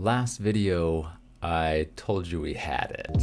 Last video, I told you we had it.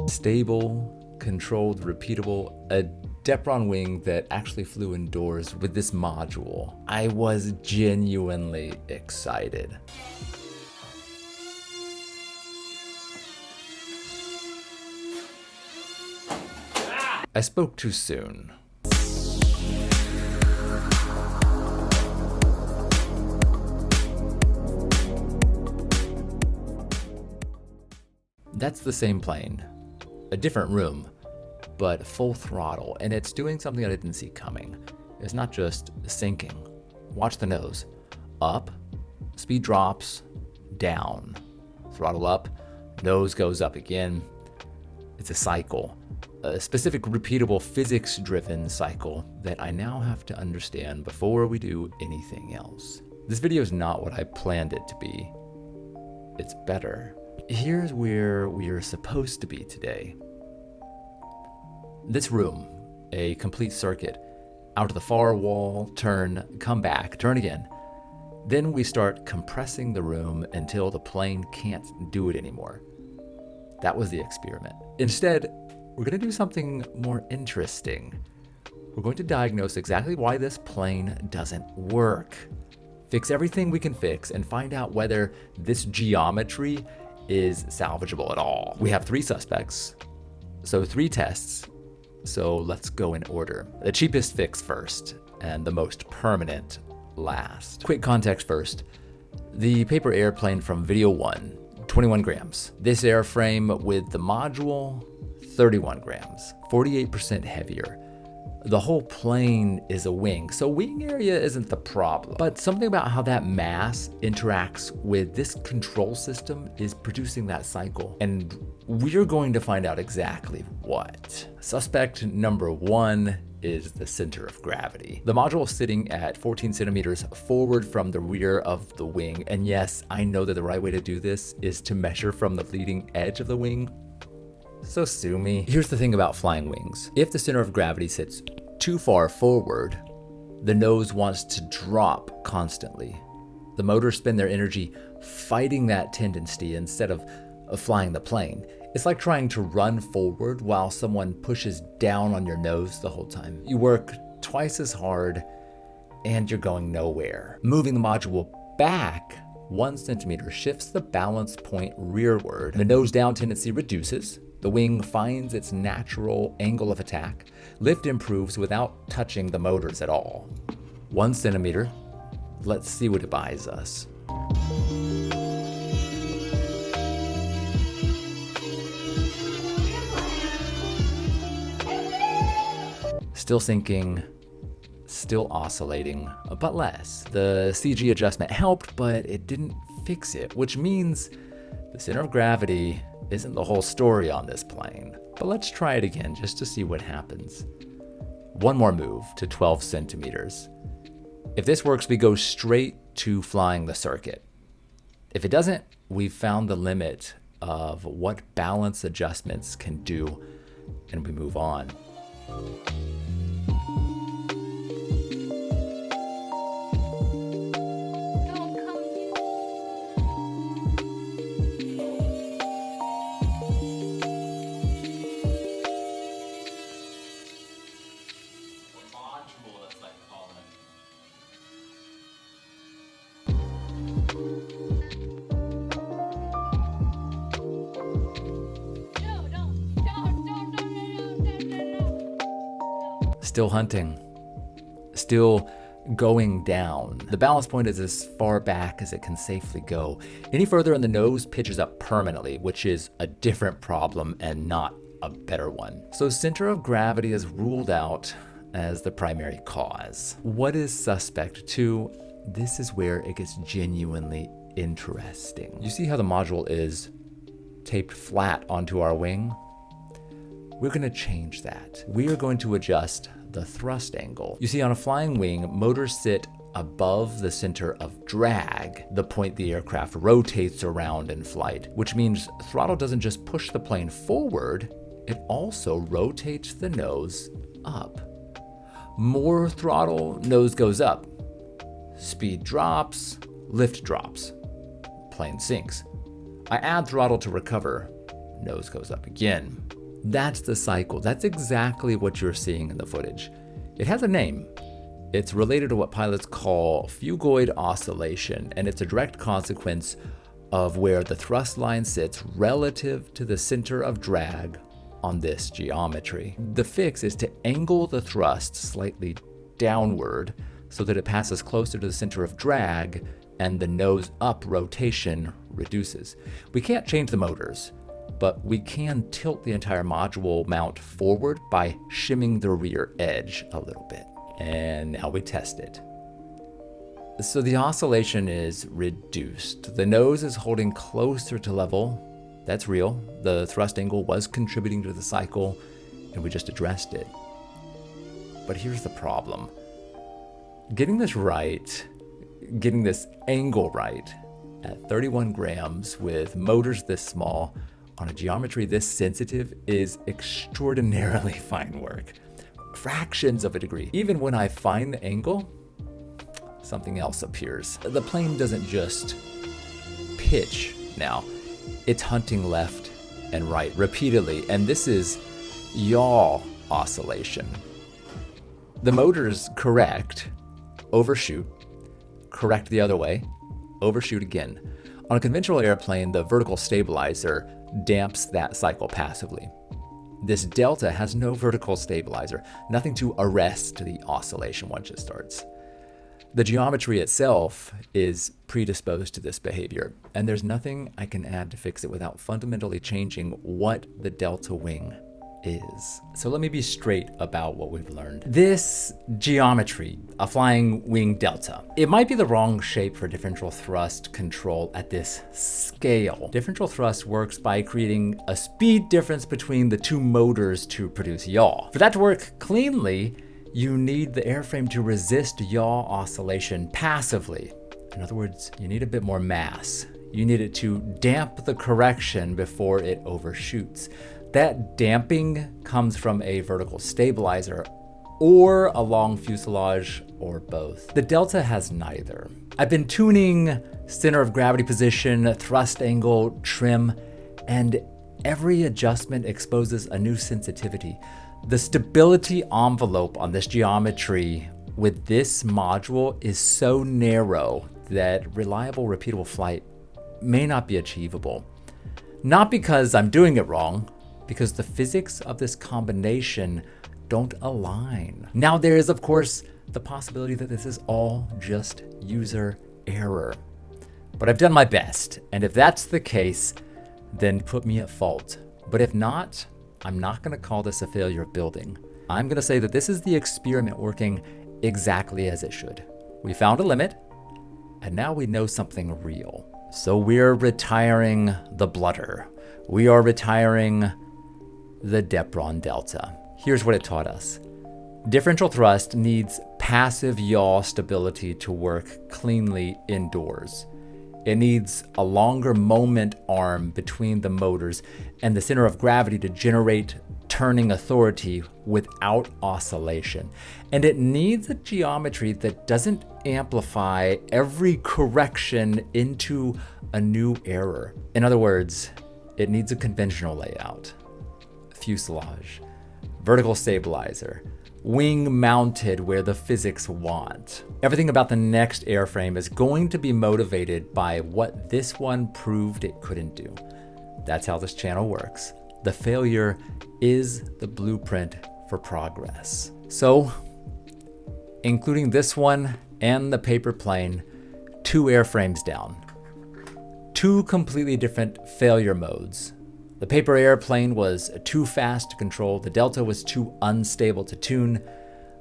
Stable, controlled, repeatable, a depron wing that actually flew indoors with this module. I was genuinely excited. I spoke too soon. That's the same plane, a different room, but full throttle, and it's doing something I didn't see coming. It's not just sinking. Watch the nose. Up, speed drops, down. Throttle up, nose goes up again. It's a cycle, a specific repeatable physics-driven cycle that I now have to understand before we do anything else. This video is not what I planned it to be. It's better. Here's where we are supposed to be today. This room, a complete circuit, out to the far wall, turn, come back, turn again. Then we start compressing the room until the plane can't do it anymore. That was the experiment. Instead, we're going to do something more interesting. We're going to diagnose exactly why this plane doesn't work, fix everything we can fix, and find out whether this geometry is salvageable at all. We have 3 suspects, so 3 tests. So let's go in order. The cheapest fix first, and the most permanent last. Quick context first. The paper airplane from video 1, 21 grams. This airframe with the module, 31 grams, 48% heavier. The whole plane is a wing, so wing area isn't the problem. But something about how that mass interacts with this control system is producing that cycle. And we're going to find out exactly what. Suspect number 1 is the center of gravity. The module is sitting at 14 centimeters forward from the rear of the wing. And yes, I know that the right way to do this is to measure from the leading edge of the wing. So sue me. Here's the thing about flying wings. If the center of gravity sits too far forward, the nose wants to drop constantly. The motors spend their energy fighting that tendency instead of flying the plane. It's like trying to run forward while someone pushes down on your nose the whole time. You work twice as hard and you're going nowhere. Moving the module back 1 centimeter shifts the balance point rearward. The nose down tendency reduces. The wing finds its natural angle of attack. Lift improves without touching the motors at all. 1 centimeter. Let's see what it buys us. Still sinking, still oscillating, but less. The CG adjustment helped, but it didn't fix it, which means the center of gravity isn't the whole story on this plane. But let's try it again just to see what happens. 1 more move to 12 centimeters. If this works, we go straight to flying the circuit. If it doesn't, we've found the limit of what balance adjustments can do, and we move on. Still hunting, still going down. The balance point is as far back as it can safely go. Any further in the nose pitches up permanently, which is a different problem and not a better one. So center of gravity is ruled out as the primary cause. What is suspect 2? This is where it gets genuinely interesting. You see how the module is taped flat onto our wing? We're going to change that. We are going to adjust the thrust angle. You see, on a flying wing, motors sit above the center of drag, the point the aircraft rotates around in flight, which means throttle doesn't just push the plane forward, it also rotates the nose up. More throttle, nose goes up. speed drops, lift drops, plane sinks. I add throttle to recover, nose goes up again. That's the cycle. That's exactly what you're seeing in the footage. It has a name. It's related to what pilots call phugoid oscillation, and it's a direct consequence of where the thrust line sits relative to the center of drag on this geometry. The fix is to angle the thrust slightly downward so that it passes closer to the center of drag and the nose up rotation reduces. We can't change the motors, but we can tilt the entire module mount forward by shimming the rear edge a little bit. And now we test it. So the oscillation is reduced. The nose is holding closer to level. That's real. The thrust angle was contributing to the cycle, and we just addressed it. But here's the problem. Getting this right, getting this angle right at 31 grams with motors this small on a geometry this sensitive is extraordinarily fine work. Fractions of a degree. Even when I find the angle, something else appears. The plane doesn't just pitch now, it's hunting left and right repeatedly, and this is yaw oscillation. The motors correct, overshoot, correct the other way, overshoot again. On a conventional airplane, the vertical stabilizer damps that cycle passively. This delta has no vertical stabilizer, nothing to arrest the oscillation once it starts. The geometry itself is predisposed to this behavior, and there's nothing I can add to fix it without fundamentally changing what the delta wing is. So let me be straight about what we've learned. This geometry, a flying wing delta, it might be the wrong shape for differential thrust control at this scale. Differential thrust works by creating a speed difference between the two motors to produce yaw. For that to work cleanly, you need the airframe to resist yaw oscillation passively. In other words, you need a bit more mass. You need it to damp the correction before it overshoots. That damping comes from a vertical stabilizer or a long fuselage or both. The delta has neither. I've been tuning center of gravity position, thrust angle, trim, and every adjustment exposes a new sensitivity. The stability envelope on this geometry with this module is so narrow that reliable, repeatable flight may not be achievable. Not because I'm doing it wrong, because the physics of this combination don't align. Now there is, of course, the possibility that this is all just user error. But I've done my best, and if that's the case, then put me at fault. But if not, I'm not gonna call this a failure of building. I'm gonna say that this is the experiment working exactly as it should. We found a limit, and now we know something real. So we're retiring the bludder. We are retiring the depron delta. Here's what it taught us. Differential thrust needs passive yaw stability to work cleanly indoors. It needs a longer moment arm between the motors and the center of gravity to generate turning authority without oscillation. And it needs a geometry that doesn't amplify every correction into a new error. In other words, it needs a conventional layout. Fuselage, vertical stabilizer, wing mounted where the physics want. Everything about the next airframe is going to be motivated by what this one proved it couldn't do. That's how this channel works. The failure is the blueprint for progress. So, including this one and the paper plane, 2 airframes down. 2 completely different failure modes. The paper airplane was too fast to control. The delta was too unstable to tune.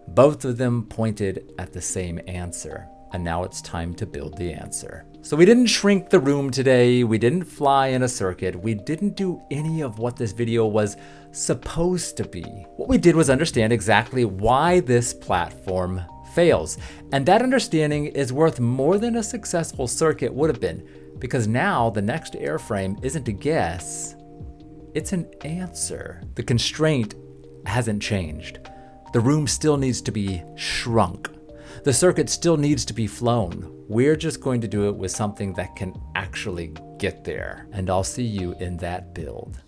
Both of them pointed at the same answer. And now it's time to build the answer. So we didn't shrink the room today. We didn't fly in a circuit. We didn't do any of what this video was supposed to be. What we did was understand exactly why this platform fails. And that understanding is worth more than a successful circuit would have been, because now the next airframe isn't a guess. It's an answer. The constraint hasn't changed. The room still needs to be shrunk. The circuit still needs to be flown. We're just going to do it with something that can actually get there. And I'll see you in that build.